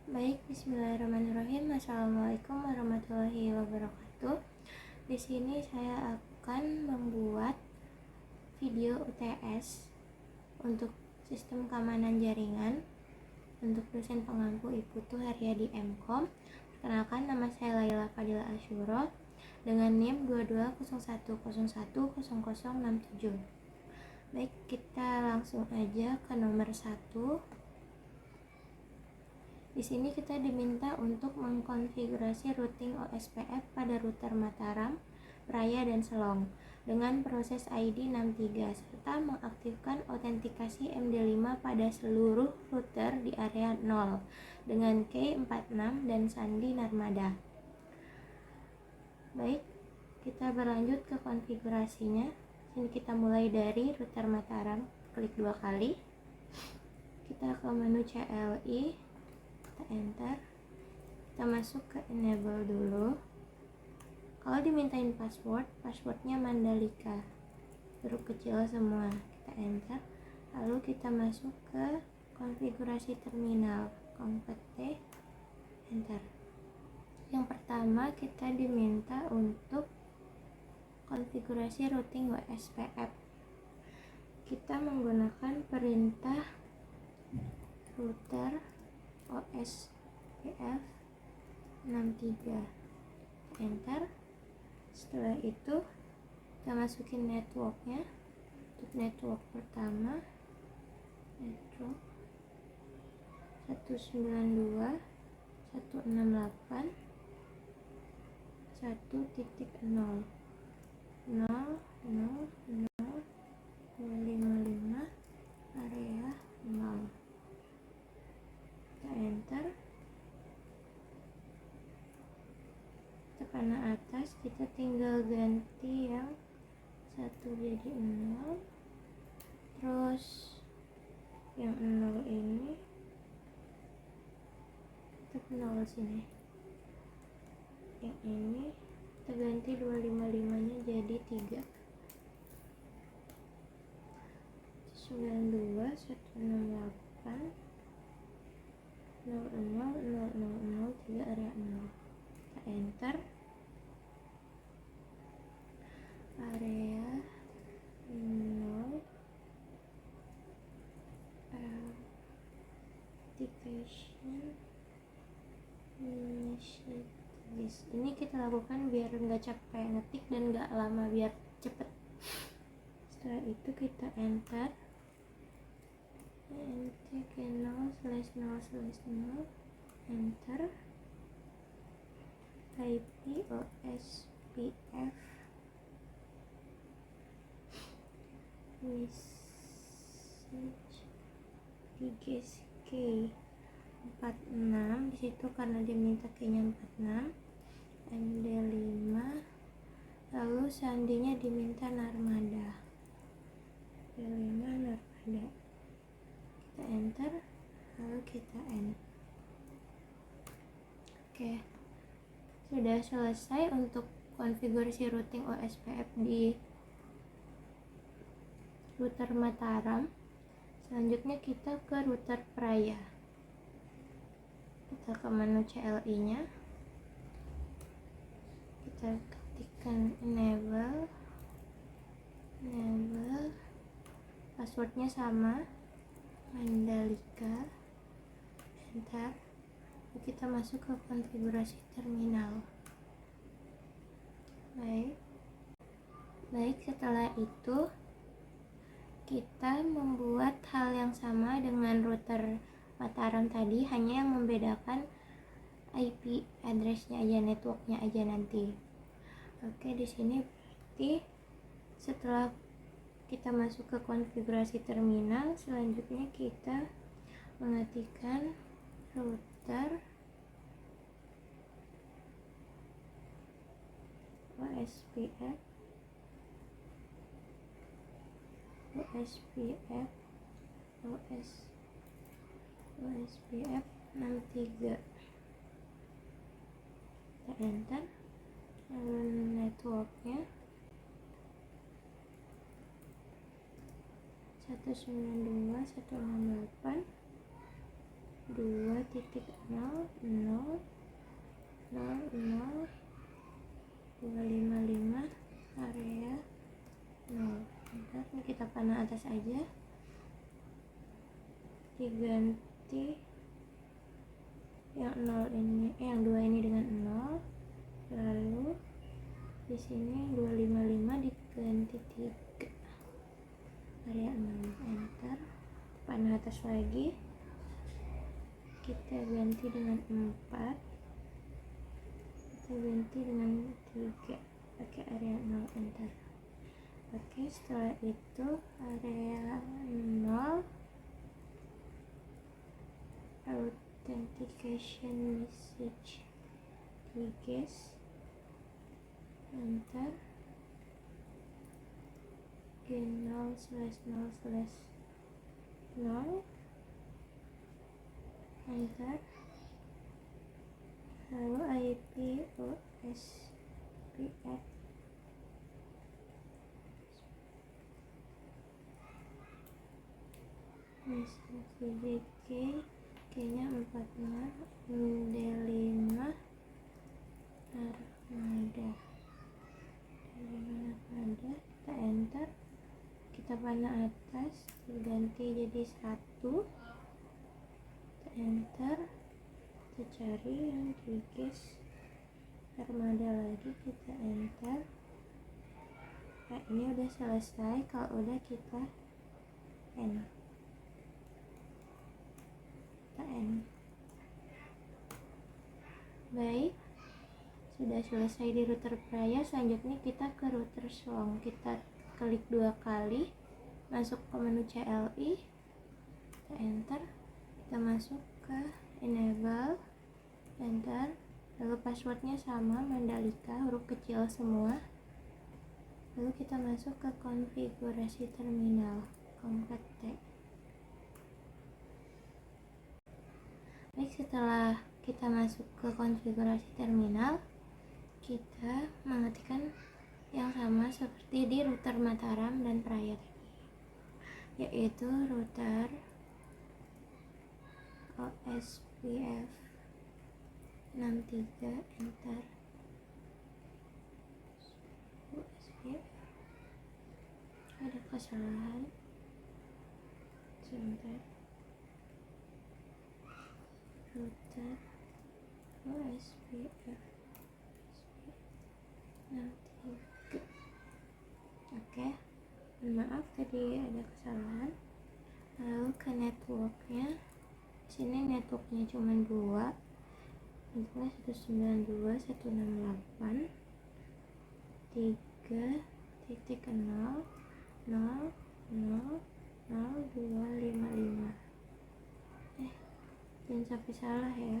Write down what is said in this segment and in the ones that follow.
Baik, bismillahirrahmanirrahim. Assalamualaikum warahmatullahi wabarakatuh. Di sini saya akan membuat video UTS untuk sistem keamanan jaringan untuk dosen pengampu Iputu Haryadi MKOM. Perkenalkan, nama saya Laila Fadila Asyuro dengan NIM 2201010067. Baik, kita langsung aja ke nomor 1. Di sini kita diminta untuk mengkonfigurasi routing OSPF pada router Mataram, Praya, dan Selong dengan proses ID 63 serta mengaktifkan autentikasi MD5 pada seluruh router di area 0 dengan key 46 dan sandi Narmada. Baik, kita berlanjut ke konfigurasinya. Sini kita mulai dari router Mataram, klik 2 kali. Kita ke menu CLI, kita enter, kita masuk ke enable dulu. Kalau dimintain passwordnya Mandalika, huruf kecil semua, kita enter. Lalu kita masuk ke konfigurasi terminal, T, enter. Yang pertama kita diminta untuk konfigurasi routing OSPF. Kita menggunakan perintah router OSPF 63, enter. Setelah itu kita masukin networknya. Untuk network pertama, network 192.168.1.0 0.0.0.255 area 0. Kita enter. Tekan atas, kita tinggal ganti yang 1 jadi 0, terus yang 0 ini kita ke 0 sini, yang ini kita ganti 255 nya jadi 3. 92.168.0.0.0.0 3 area 0. Kita enter. Area 0 authentication initiative. Ini kita lakukan biar nggak capek ngetik dan nggak lama, biar cepet. Setelah itu kita enter. NTK 0/0/0, enter. IP OSPF message 3SK 46. Disitu karena diminta key-nya 46, MD5, lalu sandinya diminta Narmada, MD5 Narmada. Kita enter, lalu kita end. Oke, sudah selesai untuk konfigurasi routing OSPF di router Mataram. Selanjutnya kita ke router Praya. Kita ke menu CLI nya, kita ketikkan enable, passwordnya sama Mandalika, enter. Kita masuk ke konfigurasi terminal. Baik, setelah itu kita membuat hal yang sama dengan router Mataram tadi, hanya yang membedakan IP address-nya aja, networknya aja nanti. Oke, di sini berarti setelah kita masuk ke konfigurasi terminal, selanjutnya kita mengetikkan router OSPF 63. Kita enter. Lalu networknya 192.168 2.0.0.0.255 area 0. Bentar, ini kita panah atas aja, diganti yang 0 ini, yang 2 ini dengan 0, lalu di sini 255 diganti 3 area 0. Enter, panah atas lagi, kita ganti dengan 4, kita ganti dengan 3 pakai area 0. Enter. Oke, setelah itu area 0 authentication message di guess. Enter, G0/0/0. Enter, lalu IP OSPF misalnya K-nya 46, D5 Armada, kita enter, kita panah atas, diganti jadi 1, kita enter, kita cari yang di guess Armada lagi, kita enter. Nah, ini udah selesai. Kalau udah kita end. Baik, sudah selesai di router Praya. Selanjutnya kita ke router Slong. Kita klik 2 kali, masuk ke menu CLI, kita enter, kita masuk ke enable, enter, lalu passwordnya sama, Mandalika, huruf kecil semua. Lalu kita masuk ke konfigurasi terminal, T. Baik, setelah kita masuk ke konfigurasi terminal, kita mengetikkan yang sama seperti di router Mataram dan Praya tadi, yaitu router OSPF 63, enter. OSPF ada kesalahan sebentar. Router OSPF 63. Oke, maaf tadi ada kesalahan. Lalu ke networknya, sini networknya cuma 2, networknya 192.168 3.0.0.0.255. Jangan sampai salah ya.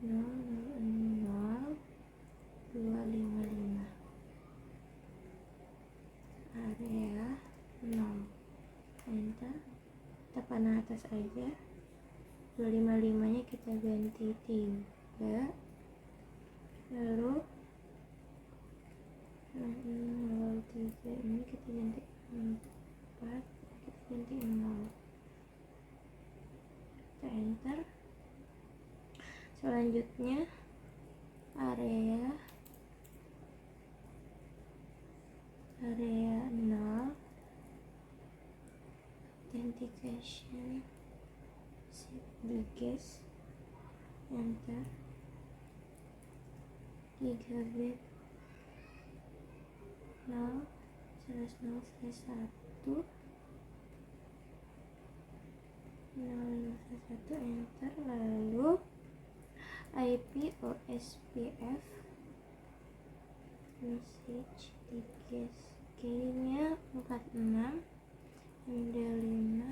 0.0.255 area 0. Enter, kita panah atas aja, 255 nya kita ganti 3, lalu 0.3 ini kita ganti 4, kita ganti 0, kita enter. Selanjutnya area 0 authentication di guess, enter, gigabit 0/0/1 0/1, enter, lalu IP OSPF message di guess, K-nya 46, D5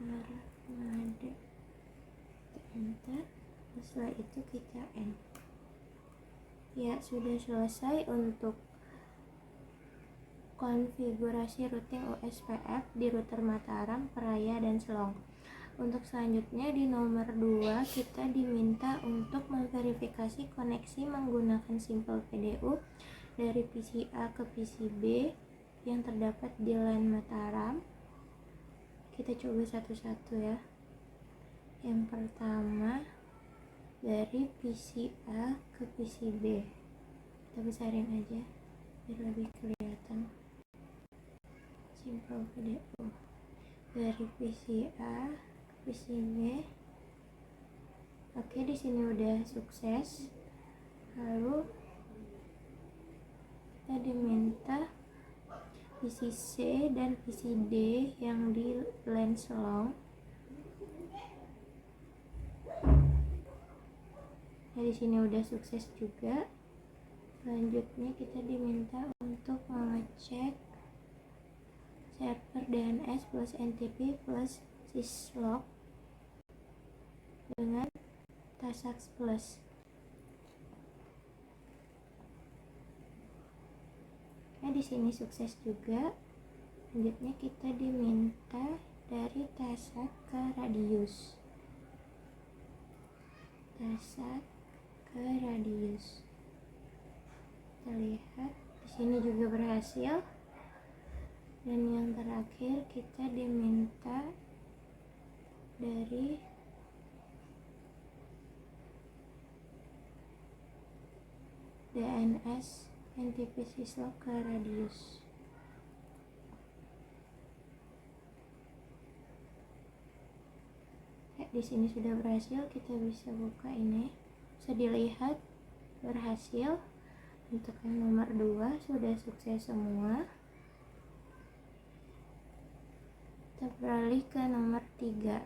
Armada, enter. Setelah itu kita end. Ya, sudah selesai untuk konfigurasi routing OSPF di router Mataram, Praya, dan Selong. Untuk selanjutnya di nomor 2 kita diminta untuk memverifikasi koneksi menggunakan Simple PDU dari PC A ke PC B yang terdapat di LAN Mataram. Kita coba satu-satu ya. Yang pertama dari PC A ke PC B. Kita besarin aja biar lebih kelihatan. Simple video. Dari PC A ke PC B. Oke, di sini udah sukses. Lalu kita diminta PC C dan PC D yang di LAN Selong. Nah, di sini udah sukses juga. Selanjutnya kita diminta untuk mengecek server DNS plus NTP plus syslog dengan Tasax Plus. Nah, di sini sukses juga. Selanjutnya kita diminta dari Tasax ke Radius. Tasax ke Radius. Kita lihat di sini juga berhasil. Dan yang terakhir kita diminta dari DNS NTP syslog ke Radius. Di sini sudah berhasil, kita bisa buka ini. Bisa dilihat berhasil. Untuk yang nomor 2 sudah sukses semua. Kita beralih ke nomor 3.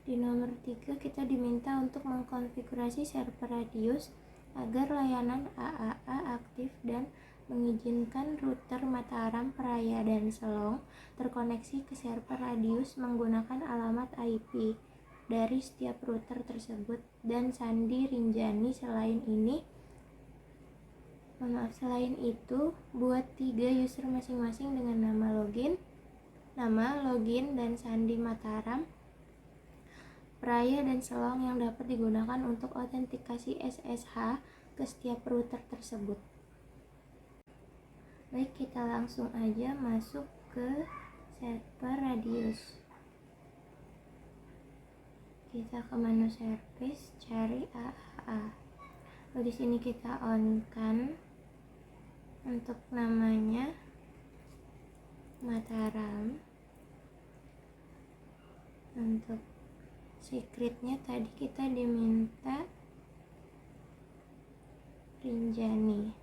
Di nomor 3 kita diminta untuk mengkonfigurasi server Radius agar layanan AAA aktif dan mengizinkan router Mataram, Praia, dan Selong terkoneksi ke server Radius menggunakan alamat IP dari setiap router tersebut dan Sandi Rinjani. Selain itu, buat 3 user masing-masing dengan nama login, dan sandi Mataram, Praia, dan Selong yang dapat digunakan untuk autentikasi SSH ke setiap router tersebut. Baik, kita langsung aja masuk ke server Radius. Kita ke menu service, cari AAA. Lalu di sini kita on kan. Untuk namanya Mataram. Untuk secretnya tadi kita diminta Rinjani.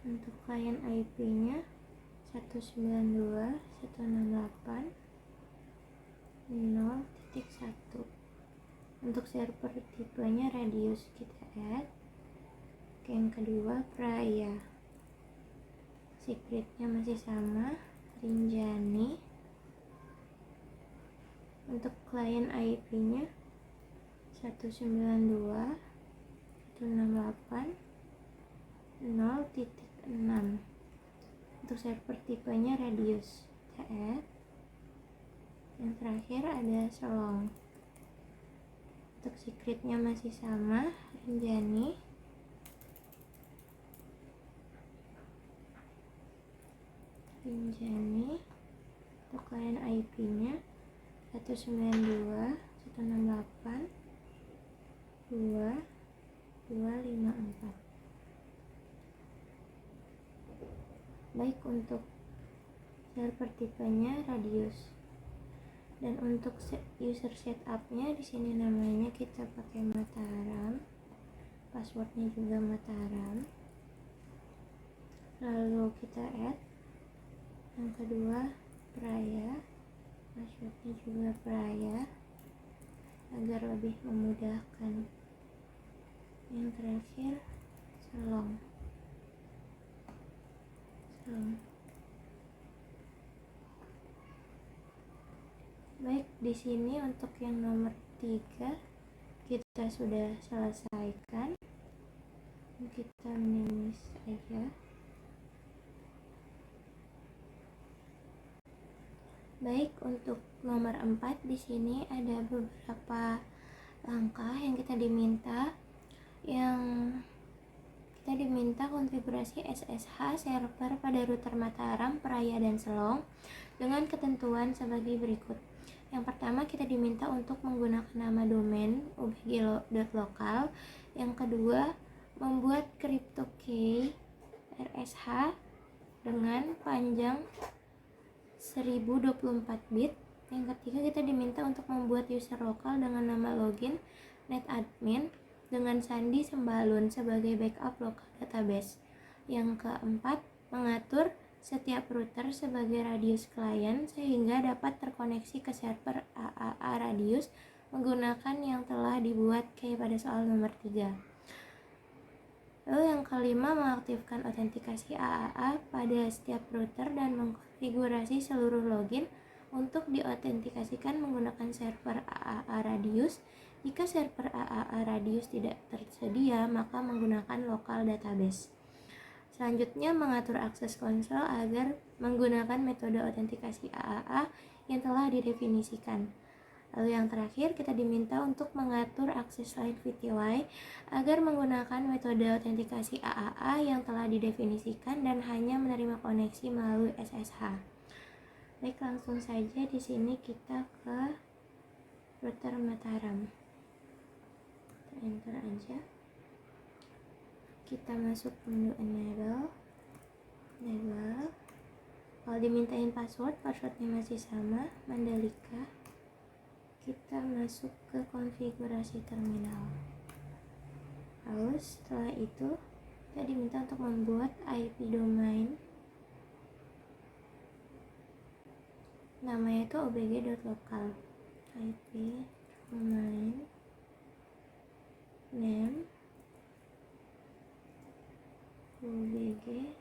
Untuk klien IP-nya 192.168.0.1. Untuk server tipenya Radius, kita add. Oke, yang kedua Praia. Secretnya masih sama, Rinjani. Untuk klien IP-nya 192.168.0.6. Untuk server tipenya Radius, kita add. Yang terakhir ada Selong. Untuk secretnya masih sama, Rinjani. Untuk klien IP-nya 192.168.2.254. Baik, untuk server tipenya Radius. Dan untuk user setup-nya di sini namanya kita pakai Mataram. Passwordnya juga Mataram. Lalu kita add. Yang kedua Praia, passwordnya juga Praia agar lebih memudahkan. Yang terakhir Selong. Baik, di sini untuk yang nomor 3 kita sudah selesaikan. Kita minimis aja. Baik, untuk nomor 4 di sini ada beberapa langkah yang kita diminta. Yang kita diminta konfigurasi SSH server pada router Mataram, Praia, dan Selong dengan ketentuan sebagai berikut. Yang pertama, kita diminta untuk menggunakan nama domain ubg.local. Yang kedua, membuat crypto key RSH dengan panjang 1024 bit. Yang ketiga, kita diminta untuk membuat user lokal dengan nama login netadmin dengan sandi sembalun sebagai backup lokal database. Yang keempat, mengatur setiap router sebagai radius klien sehingga dapat terkoneksi ke server AAA radius menggunakan yang telah dibuat kayak pada soal nomor 3. Lalu yang kelima, mengaktifkan autentikasi AAA pada setiap router dan mengkonfigurasi seluruh login untuk diautentikasikan menggunakan server AAA radius. Jika server AAA radius tidak tersedia, maka menggunakan local database. Selanjutnya, mengatur akses konsol agar menggunakan metode autentikasi AAA yang telah didefinisikan. Lalu yang terakhir, kita diminta untuk mengatur akses line VTY agar menggunakan metode autentikasi AAA yang telah didefinisikan dan hanya menerima koneksi melalui SSH. Baik, langsung saja di sini kita ke router Mataram. Kita enter aja. Kita masuk menu enable. Kalau dimintain passwordnya masih sama, Mandalika. Kita masuk ke konfigurasi terminal. Lalu setelah itu kita diminta untuk membuat IP domain. Namanya itu obg.local. IP domain name obg.local.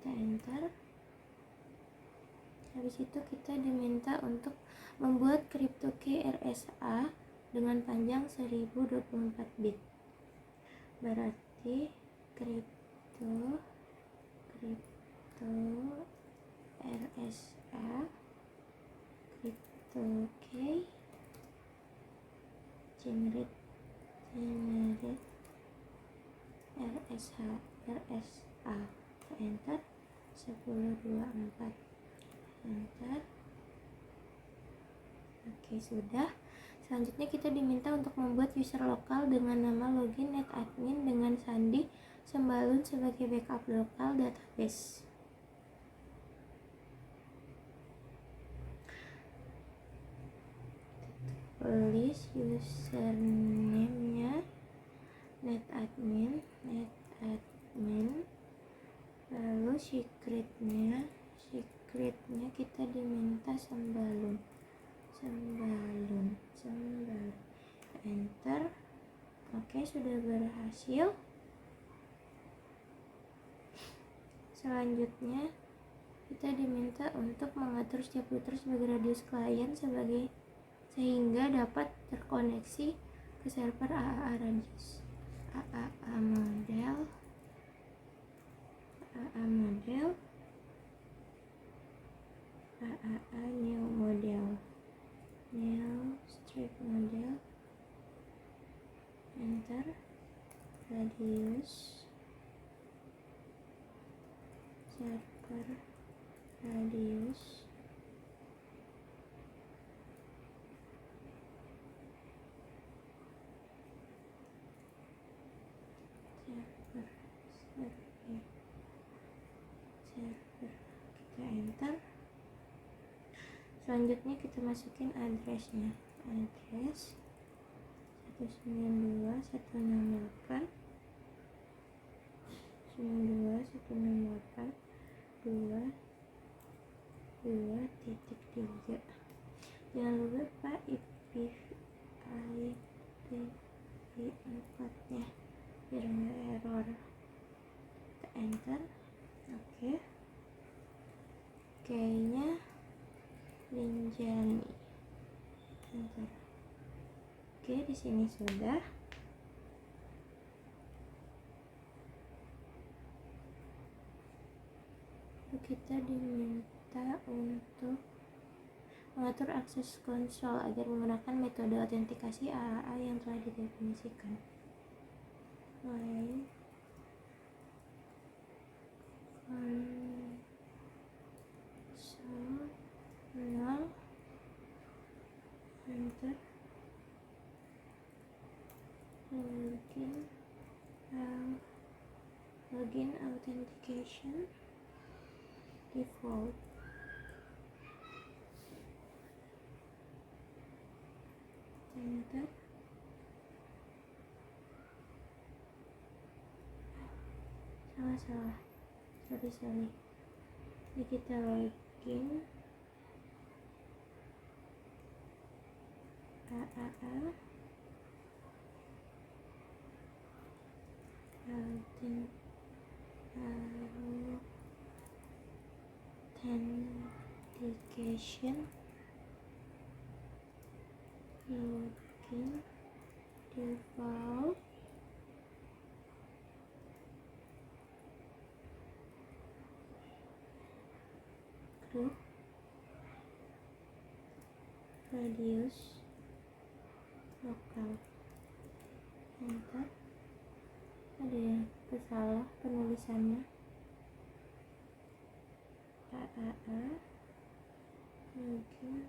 Kita enter. Habis itu kita diminta untuk membuat crypto key RSA dengan panjang 1024 bit. Berarti crypto RSA crypto key generate RSA enter 1024 enter. Oke, sudah. Selanjutnya kita diminta untuk membuat user lokal dengan nama login netadmin dengan sandi sembalun sebagai backup lokal database. Tulis username-nya netadmin, lalu secretnya kita diminta sembalun. Enter. Oke, sudah berhasil. Selanjutnya kita diminta untuk mengatur setiap router sebagai radius klien sehingga dapat terkoneksi ke server AAA radius. AAA model AAA new strip model. Enter. Radius server radius server. Kita enter. Selanjutnya kita masukin addressnya. Address 192.168.2.2.3. Jangan lupa IPv4 nya biar nggak error. Kita enter. Oke. Kayaknya Linjani. Enter. Oke, di sini sudah. Lalu kita diminta untuk mengatur akses konsol agar menggunakan metode autentikasi AAA yang telah didefinisikan. Line console null enter login authentication default enter salah sorry ini kita login AAA authentication login default group radius lokal enter. Ada yang salah penulisannya. AAA login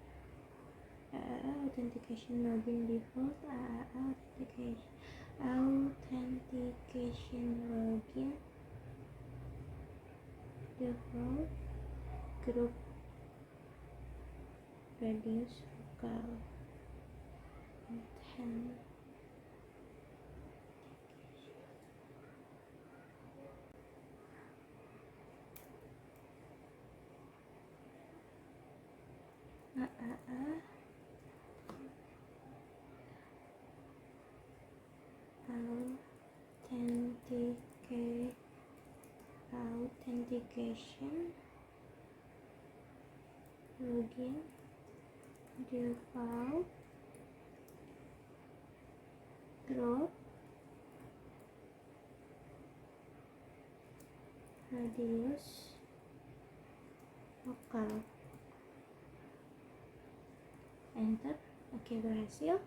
AAA authentication login default AAA authentication login default group radius lokal AAA authentication login default group radius lokal enter. Oke, berhasil.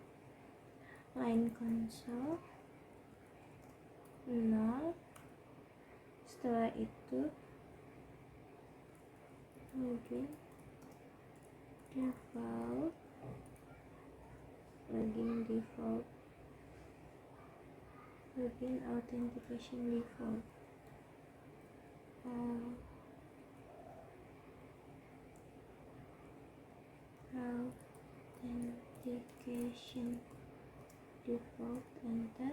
Line console 0. Setelah itu login default login default login authentication default authentication default enter.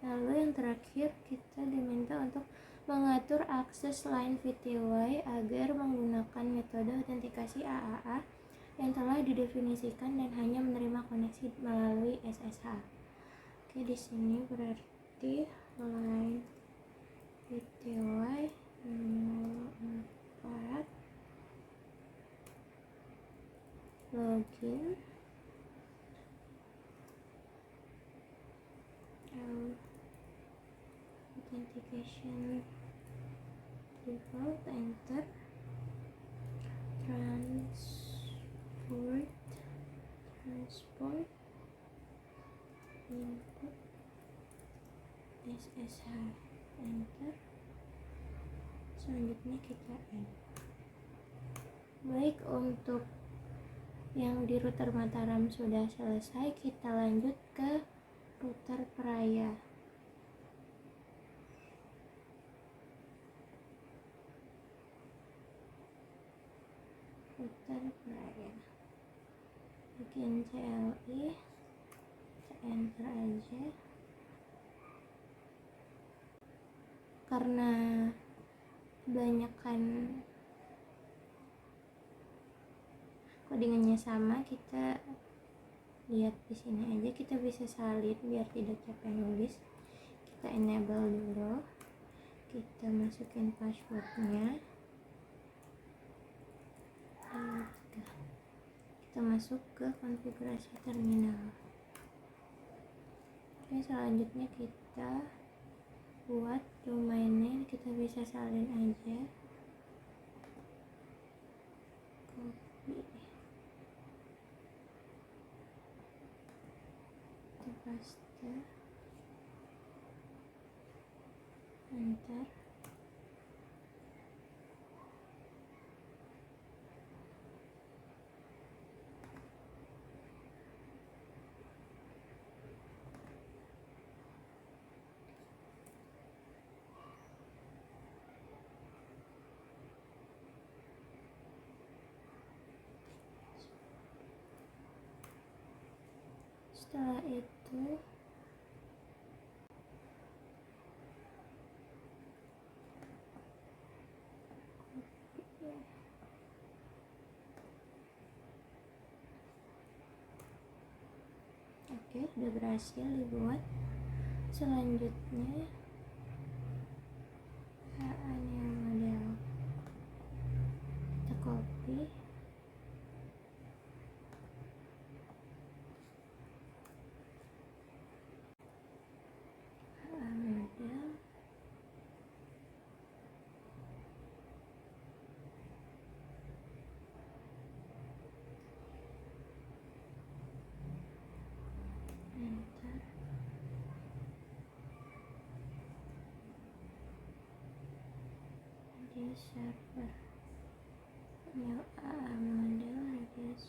Lalu yang terakhir kita diminta untuk mengatur akses line VTY agar menggunakan metode autentikasi AAA yang telah didefinisikan dan hanya menerima koneksi melalui SSH. Oke, di sini berarti line VTY 04 login authentication default enter. Transport input SSH enter. Selanjutnya kita add. Baik, untuk yang di router Mataram sudah selesai, kita lanjut ke router Praya. Router Praya, bikin CLI, kita enter aja. Karena kebanyakan codingannya sama, kita lihat di sini aja. Kita bisa salin biar tidak capek nulis. Kita enable dulu, kita masukin passwordnya. Kita masuk ke konfigurasi terminal. Oke, selanjutnya kita buat domain name. Kita bisa salin aja. paste, enter. Setelah itu oke, udah berhasil dibuat. Selanjutnya HA-nya model kita copy, HA model, enter. Radius server, new HA model, radius.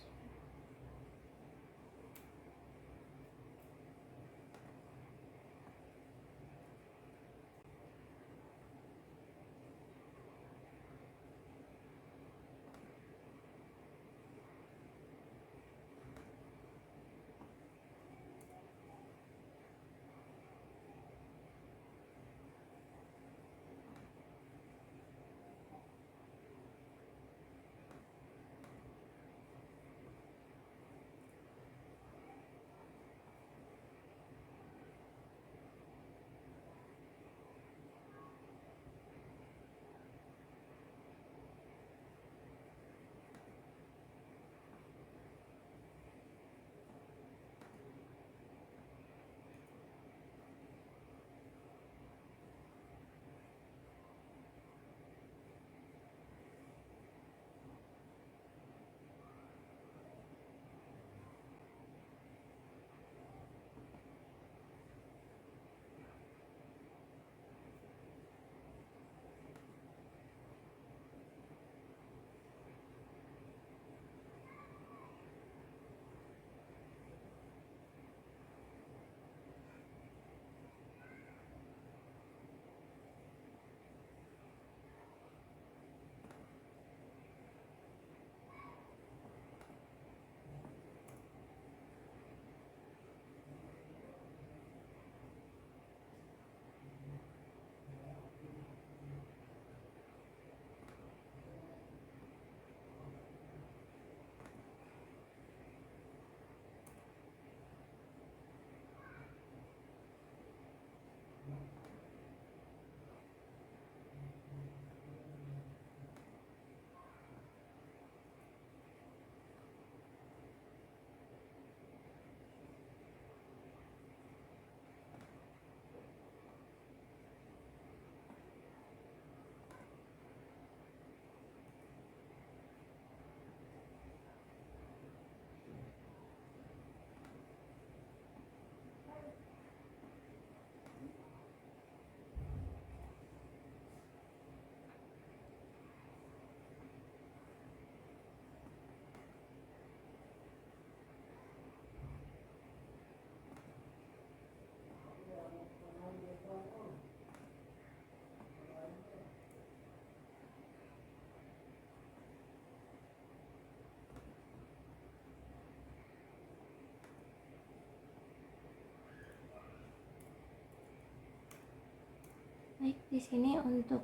Baik, di sini untuk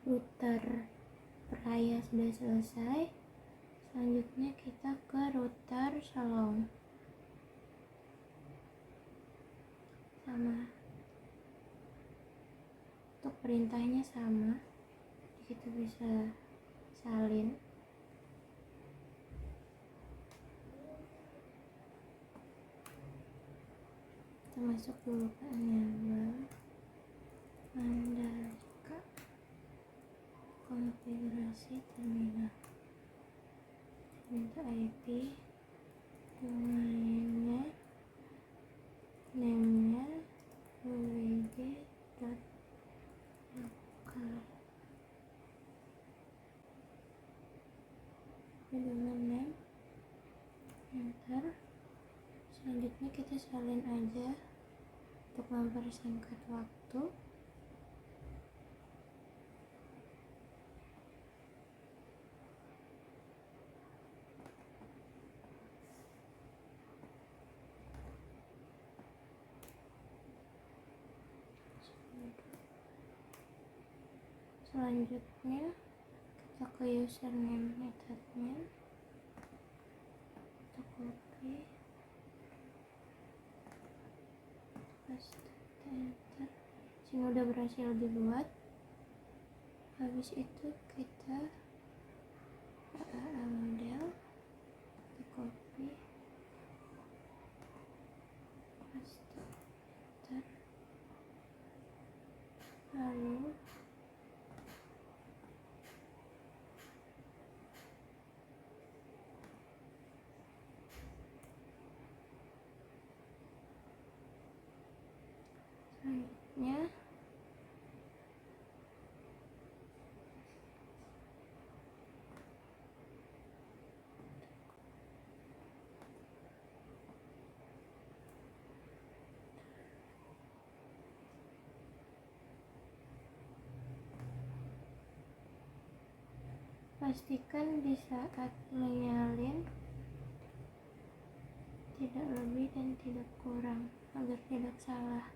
router Raya sudah selesai. Selanjutnya kita ke router Shalom. Sama. Untuk perintahnya sama. Kita bisa salin. Kita masuk dulu ke enable. Mandalika, konfigurasi terminal, minta IP, domainnya, name dengan name, enter. Selanjutnya kita salin aja untuk mempersingkat waktu. Selanjutnya kita ke username methodnya, kita copy, paste, enter. Sini udah berhasil dibuat. Habis itu kita model, kita copy, paste, enter. Lalu selanjutnya pastikan di saat menyalin tidak lebih dan tidak kurang agar tidak salah.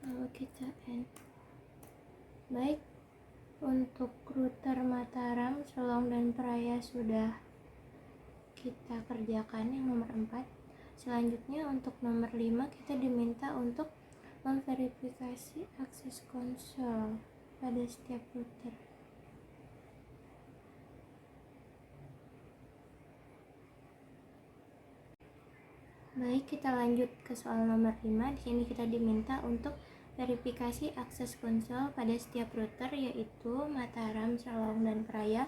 Lalu kita end. Baik, untuk router Mataram, Selong dan Praia sudah kita kerjakan yang nomor 4. Selanjutnya untuk nomor 5 kita diminta untuk memverifikasi akses konsol pada setiap router. Baik, kita lanjut ke soal nomor 5. Di sini kita diminta untuk verifikasi akses konsol pada setiap router, yaitu Mataram, Selong, dan Praia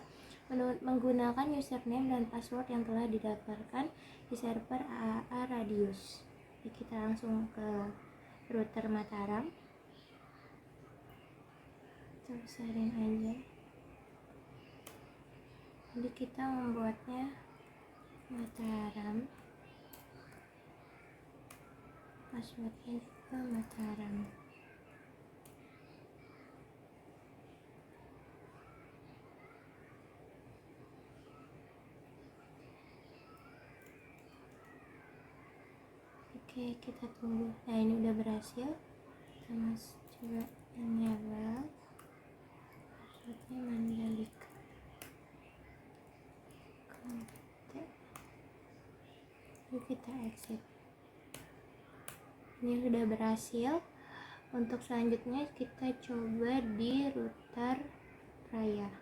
menggunakan username dan password yang telah didaftarkan di server AAA Radius. Jadi kita langsung ke router Mataram. Kita besarin aja. Jadi kita membuatnya Mataram, passwordnya juga Mataram. Oke, kita tunggu. Nah, ini udah berhasil. Kita masuk coba enable, passwordnya Mandalika. Lalu kita exit. Ini sudah berhasil. Untuk selanjutnya kita coba di router Praia.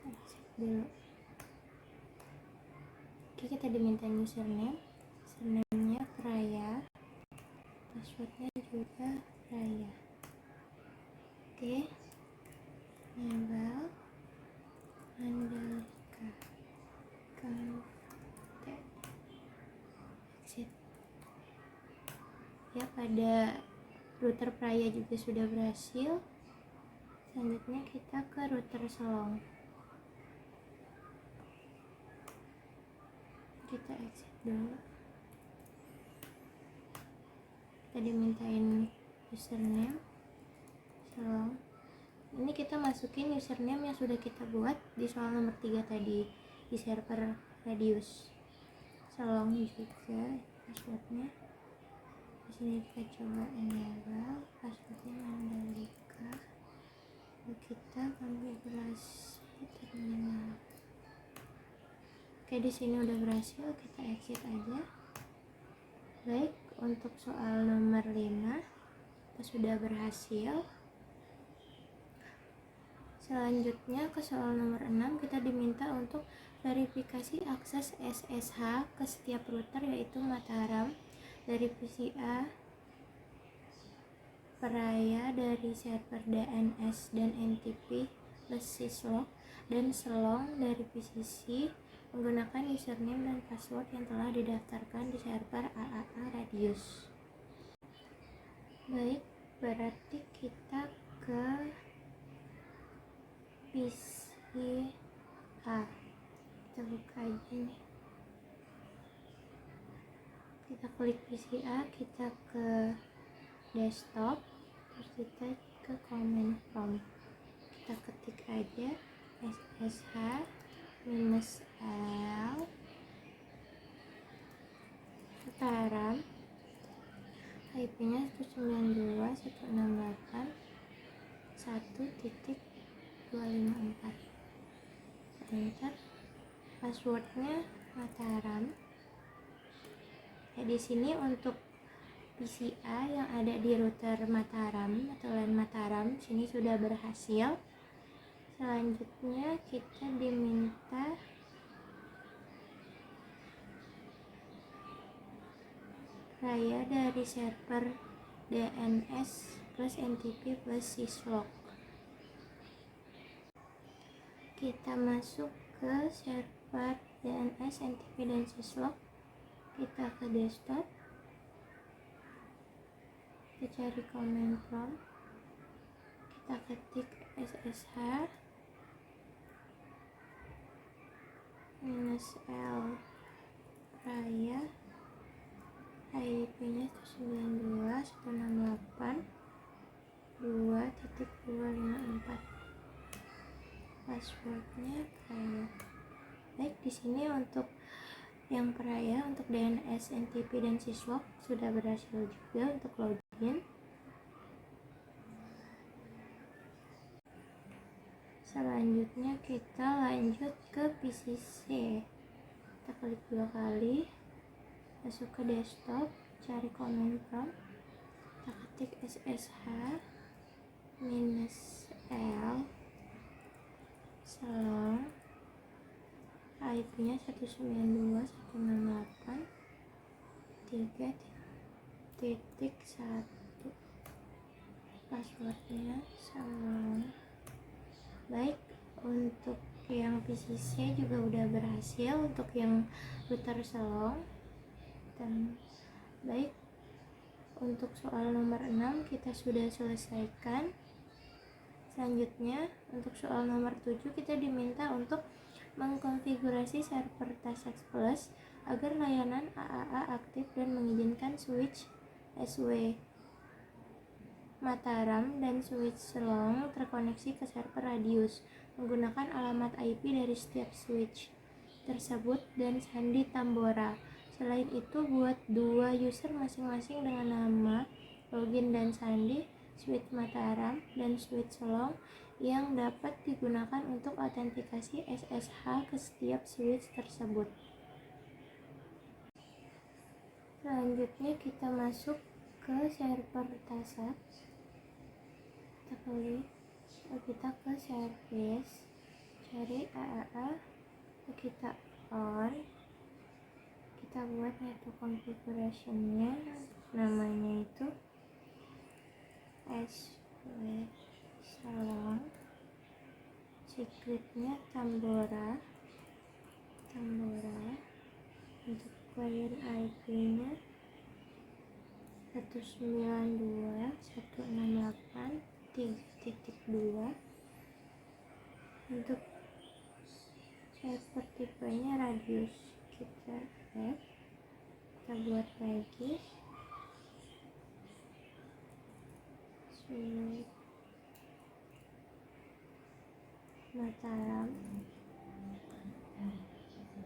Exit dulu. Oke, kita diminta username. Username-nya Praia. Passwordnya juga Praia. Oke. Enable Mandalika. Exit. ya, pada router Praya juga sudah berhasil. Selanjutnya kita ke router Selong. Kita exit dulu. Kita dimintain username Selong. Ini kita masukin username yang sudah kita buat di soal nomor 3 tadi di server Radius. Selong juga passwordnya. Di sini kita coba enable, passwordnya Mandalika. Lalu kita konfigurasi terminal. Oke, di sini udah berhasil, kita exit aja. Baik, untuk soal nomor 5 kita sudah berhasil. Selanjutnya ke soal nomor 6, kita diminta untuk verifikasi akses SSH ke setiap router, yaitu Mataram dari PCA, Praya dari server DNS dan NTP plus syslog, dan Selong dari PCC menggunakan username dan password yang telah didaftarkan di server AAA Radius. Baik, berarti kita ke PCA. Kita buka aja nih. Kita klik PCA, kita ke desktop, terus kita ke command prompt. Kita ketik aja ssh -l Mataram, IP-nya 192.168.1.254. Enter. Passwordnya Mataram. Di sini untuk PCA yang ada di router Mataram atau LAN Mataram sini sudah berhasil. Selanjutnya kita diminta Praya dari server DNS plus NTP plus syslog. Kita masuk ke server DNS, NTP dan syslog. Kita ke desktop, kita cari command prompt, kita ketik ssh -l Praya, IP-nya 192.168.2.254. Passwordnya Praya. Baik, di sini untuk yang Praya, untuk DNS, NTP dan syslog sudah berhasil juga untuk login. Selanjutnya kita lanjut ke PCC. Kita klik 2 kali, masuk ke desktop, cari command prompt, kita ketik ssh -l Selong, IP-nya 192.168.3.1, passwordnya Selong. Baik, untuk yang PCC juga udah berhasil, untuk yang router Selong. Dan baik, untuk soal nomor 6 kita sudah selesaikan. Selanjutnya untuk soal nomor 7 kita diminta untuk mengkonfigurasi server TASX Plus agar layanan AAA aktif dan mengizinkan switch SW Mataram dan switch Selong terkoneksi ke server Radius menggunakan alamat IP dari setiap switch tersebut dan sandi Tambora. Selain itu, buat 2 user masing-masing dengan nama, login dan sandi, switch Mataram dan switch Selong yang dapat digunakan untuk autentikasi SSH ke setiap switch tersebut. Selanjutnya kita masuk ke server TASX. Kita ke service, cari AAA, kita on, kita buat network configuration-nya, namanya itu SW Selong, secretnya Tambora, untuk client IP-nya 192.168.3.2. Untuk server tipenya radius kita add, kita buat lagi Sweet Mataram,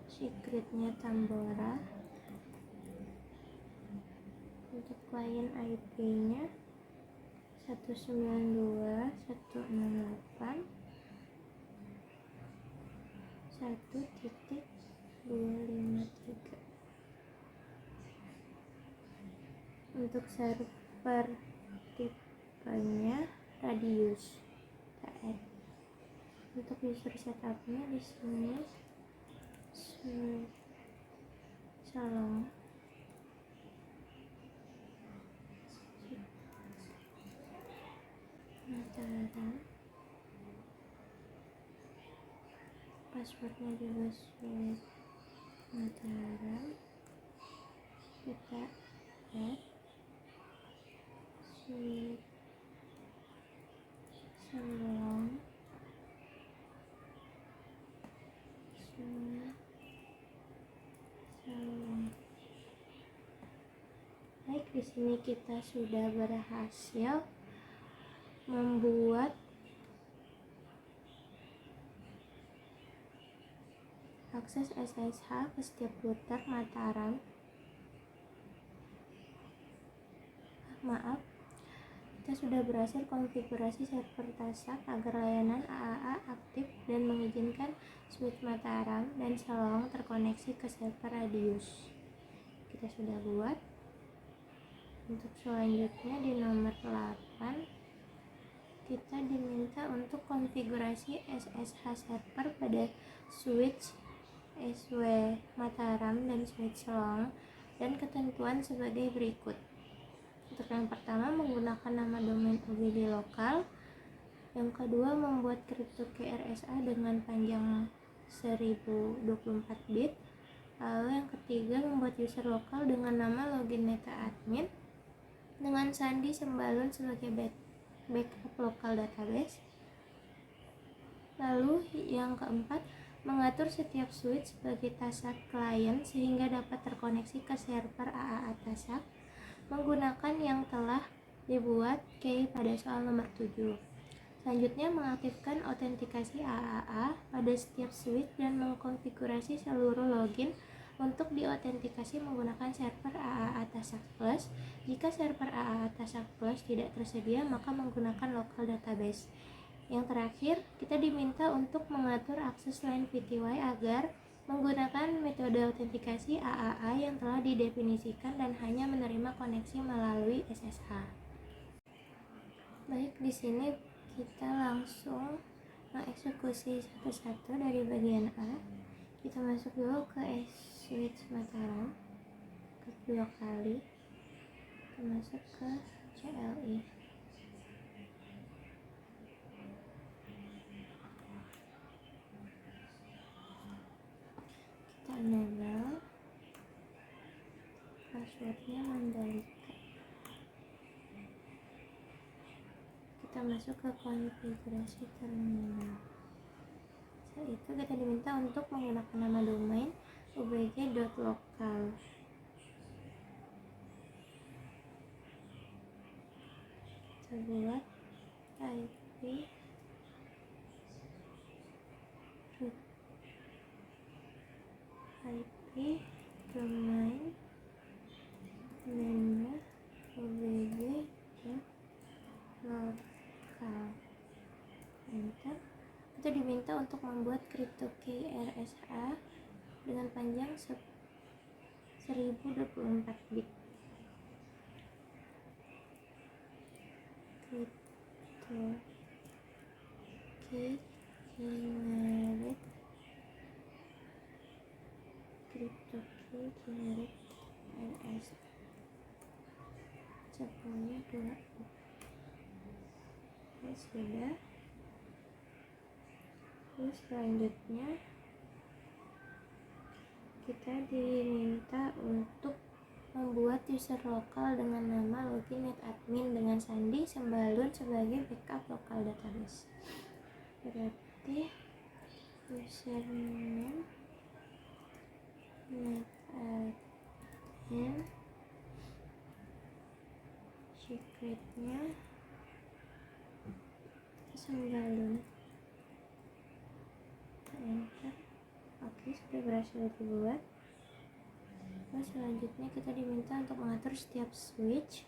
secretnya Tambora. Untuk klien IP nya 192.168.1.253. Untuk server tipenya radius kita add. Untuk user setupnya di sini Salong Mataram, passwordnya juga Sweet Mataram, kita add Sweet Salong Salong. Baik, di sini kita sudah berhasil membuat akses SSH ke setiap router Mataram. Kita sudah berhasil konfigurasi server Tasak agar layanan AAA aktif dan mengizinkan Sweet Mataram dan Salong terkoneksi ke server Radius. Kita sudah buat. Untuk selanjutnya di nomor 8 kita diminta untuk konfigurasi SSH server pada switch SW Mataram dan switch Salong dan ketentuan sebagai berikut. Untuk yang pertama, menggunakan nama domain OBD lokal. Yang kedua, membuat cryptokey RSA dengan panjang 1024 bit. Lalu yang ketiga, membuat user lokal dengan nama login meta admin dengan sandi sembalun sebagai backup lokal database. Lalu yang keempat, mengatur setiap switch sebagai Tasak client sehingga dapat terkoneksi ke server AAA Tasak menggunakan yang telah dibuat key pada soal nomor 7. Selanjutnya, mengaktifkan autentikasi AAA pada setiap switch dan mengkonfigurasi seluruh login untuk diautentikasi menggunakan server AAA Tasak Plus. Jika server AAA Tasak Plus tidak tersedia, maka menggunakan local database. Yang terakhir, kita diminta untuk mengatur akses line VTY agar menggunakan metode autentikasi AAA yang telah didefinisikan dan hanya menerima koneksi melalui SSH. Baik, di sini kita langsung mengeksekusi satu-satu dari bagian A. Kita masuk dulu ke switch Mataram, kedua kali kita masuk ke CLI. Kita enable, passwordnya Mandalika. Kita masuk ke konfigurasi terminal. Setelah itu kita diminta untuk menggunakan nama domain ubg.local. Kita buat IP domain name ubg.local. Enter. Kita diminta untuk membuat cryptokey RSA dengan panjang 1024 bit. Cryptokey generate RSA 1024. Sudah. Terus selanjutnya kita diminta untuk membuat user lokal dengan nama login netadmin dengan sandi sembalun sebagai backup lokal database. Berarti username netadmin, secretnya sembalun, enter. Oke, sudah berhasil dibuat. Terus selanjutnya kita diminta untuk mengatur setiap switch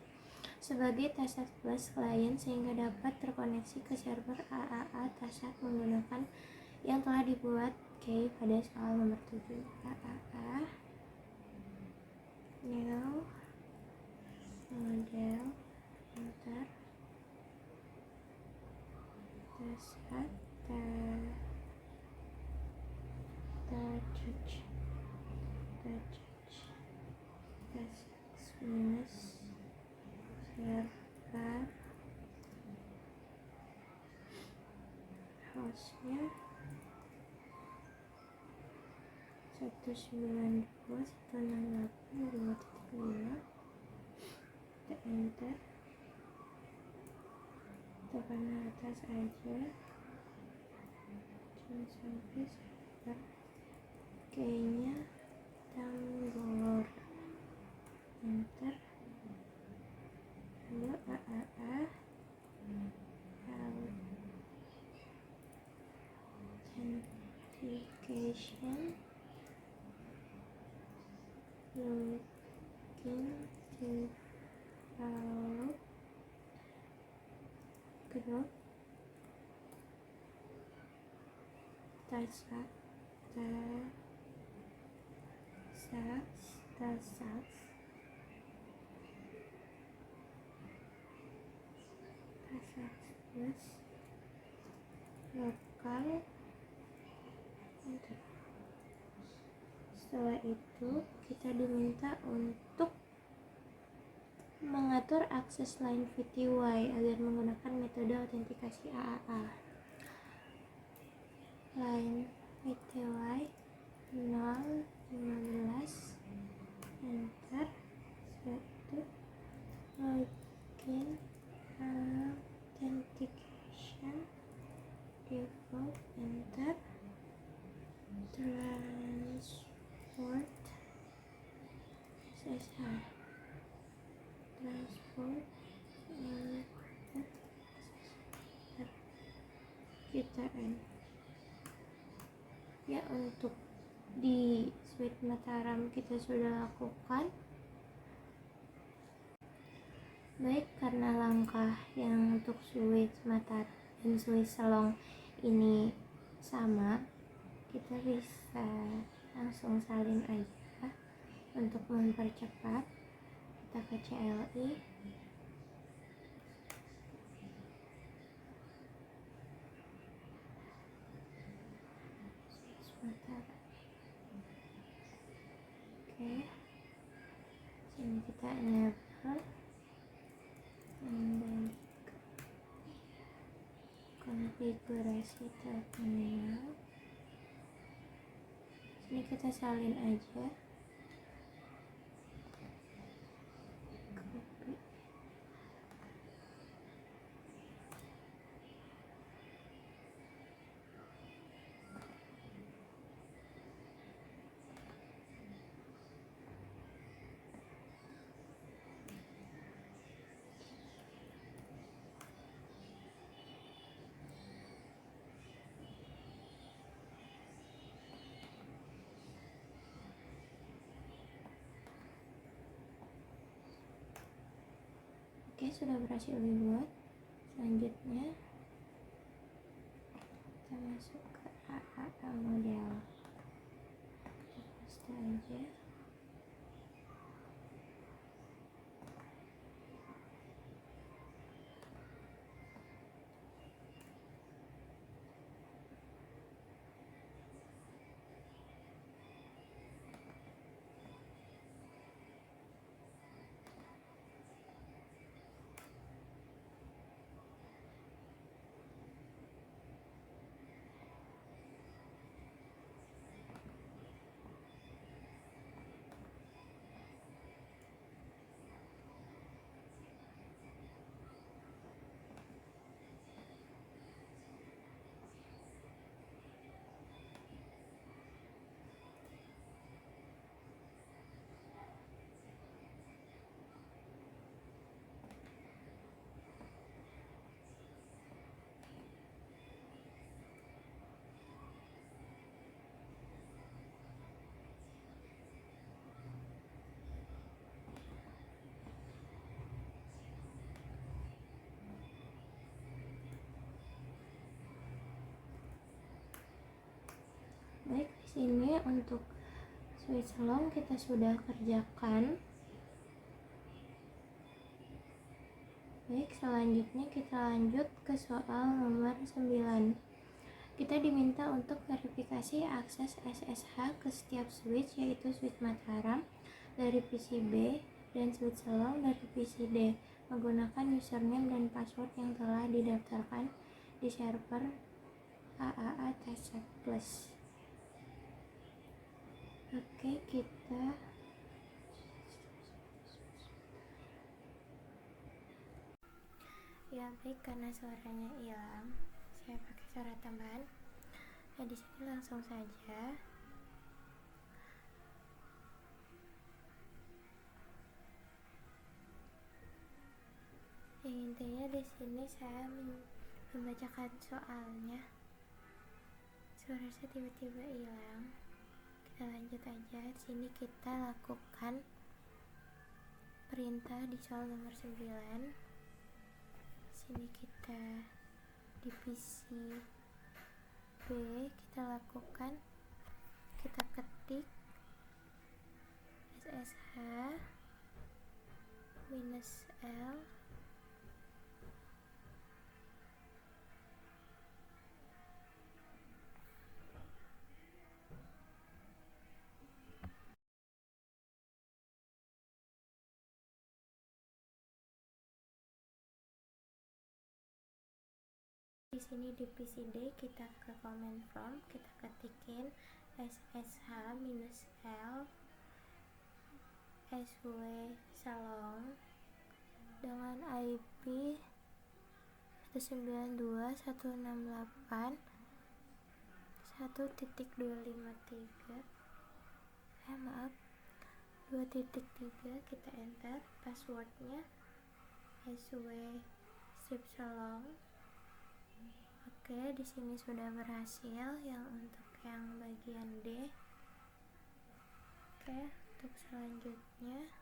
sebagai TASAT Plus client sehingga dapat terkoneksi ke server AAA TASAT menggunakan yang telah dibuat pada soal nomor 7. AAA new model enter TASAT minus server hostnya 192.168.2.5. kita enter, tekan atas aja jangan sampai server kayaknya tambor, enter. Lalu AAA authentication login to group TASAT plus lokal. Setelah itu kita diminta untuk mengatur akses line VTY agar menggunakan metode autentikasi AAA. Line VTY 015, enter. Setelah itu login authentication default, enter. Transport SSH, transport kita ya. Untuk di switch Mataram kita sudah lakukan. Baik, karena langkah yang untuk switch Mataram dan switch Selong ini sama, kita bisa langsung salin aja. Untuk mempercepat, kita ke CLI, oke, sini kita enable dan konfigurasi terminal. Sini kita salin aja. Copy. Oke, sudah berhasil dibuat. Selanjutnya kita masuk ke AAA model, kita paste aja. Sini untuk switch long kita sudah kerjakan. Baik, selanjutnya kita lanjut ke soal nomor 9. Kita diminta untuk verifikasi akses SSH ke setiap switch, yaitu switch Mataram dari PC B dan switch long dari PC D menggunakan username dan password yang telah didaftarkan di server AAA Test Plus. Oke, kita ya baik, karena suaranya hilang, saya pakai suara tambahan. Nah, di sini langsung saja. Yang intinya di sini saya membacakan soalnya. Suara saya tiba-tiba hilang. Kita lanjut aja. Di sini kita lakukan perintah di soal nomor 9. Sini kita di PC B kita lakukan, kita ketik SSH -L di sini di PC D kita ke command prompt, kita ketikin SSH -L SW Salong dengan IP 192.168.1.253 maaf 2.3, kita enter passwordnya SW strip Salong. Oke, di sini sudah berhasil yang untuk yang bagian D. Oke, untuk selanjutnya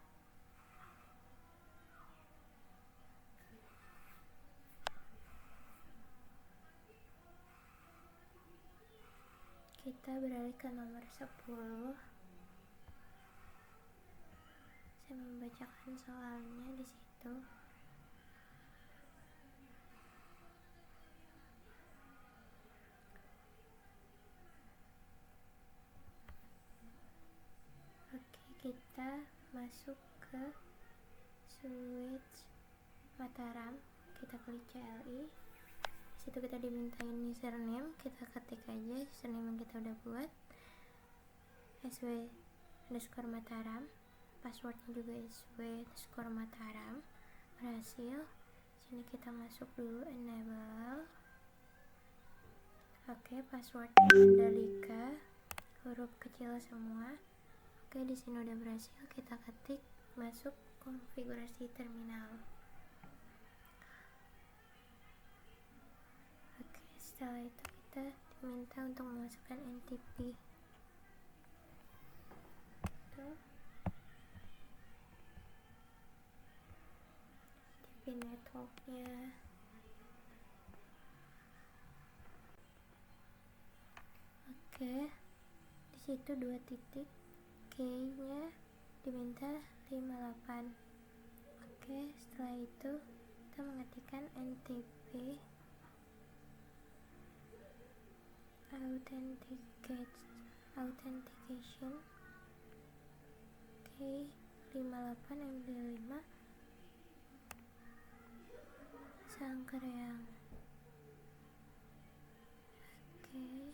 kita beralih ke nomor 10. Saya membacakan soalnya di situ. Oke, kita masuk ke switch Mataram, kita klik CLI. Situ kita dimintain username, kita ketik aja username yang kita udah buat, SW_Mataram, passwordnya juga SW_Mataram. Berhasil. Sini kita masuk dulu enable. Oke, passwordnya Mandalika, huruf kecil semua. Oke, di sini udah berhasil. Kita ketik, masuk konfigurasi terminal. Oke, setelah itu kita diminta untuk memasukkan NTP. NTP networknya. Oke, di situ 2 titik, key-nya diminta 58. Oke, setelah itu kita mengetikkan NTP authentication K58 MD5 Sangkreang. Oke,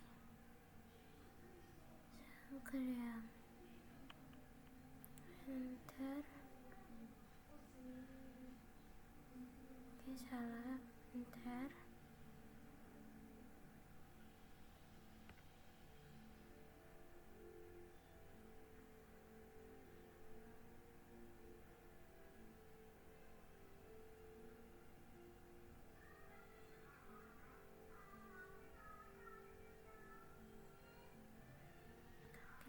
Sangkreang, enter. Oke, salah, enter.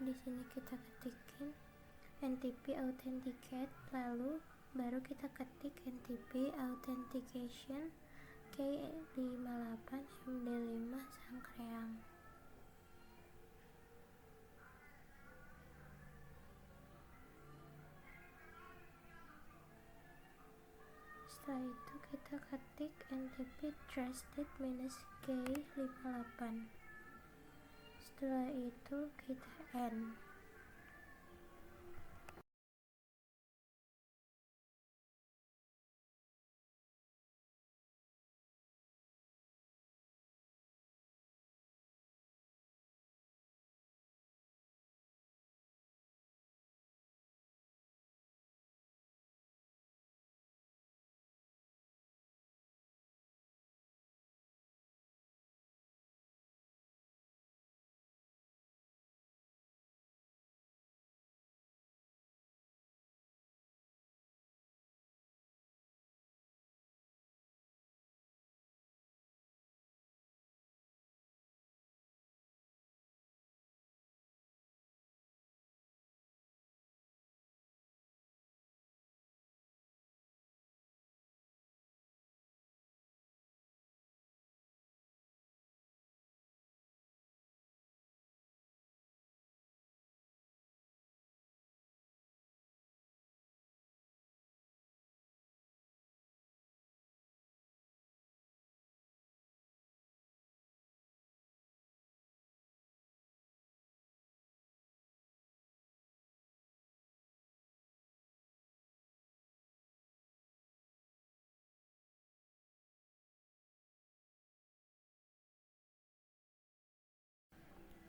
Di sini kita ketikin NTP authenticate, lalu baru kita ketik NTP authentication K58 MD5 Sangkreang. Setelah itu kita ketik NTP trusted -K58. Setelah itu kita end.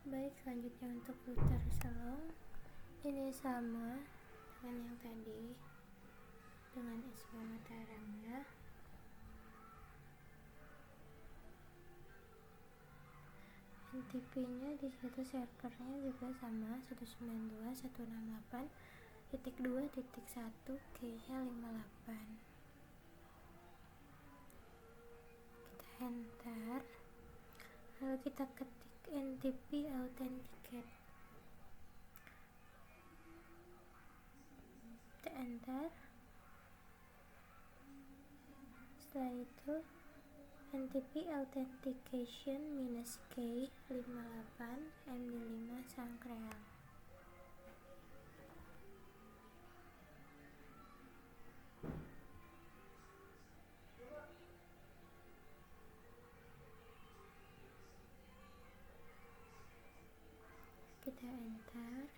Baik, selanjutnya untuk router Selong ini sama dengan yang tadi, dengan SW Mataramnya. NTP-nya di situ servernya juga sama 192.168.2.1 cache-nya 58. Kita enter, lalu kita ketik NTP authenticate, kita enter. Setelah itu NTP authentication -K58 MD5 Sangkreal. Kita enter.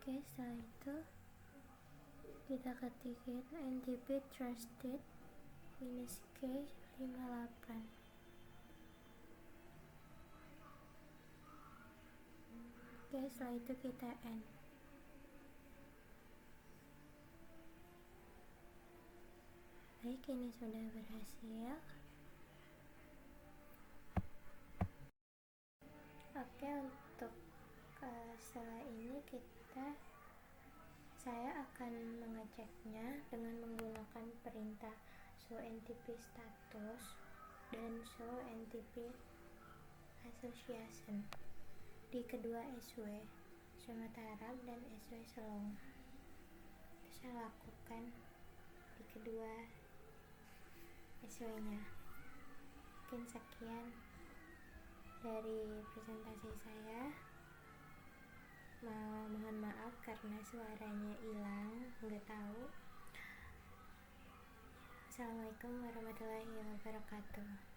Oke, setelah itu kita ketikin NTP trusted -K58. Oke, setelah itu kita end. Baik, ini sudah berhasil. Oke, untuk setelah ini saya akan mengeceknya dengan menggunakan perintah show NTP status dan show NTP association di kedua SW Mataram dan SW Selong. Saya lakukan di kedua SW-nya. Mungkin sekian dari presentasi saya. Mohon maaf karena suaranya hilang, nggak tahu. Assalamualaikum warahmatullahi wabarakatuh.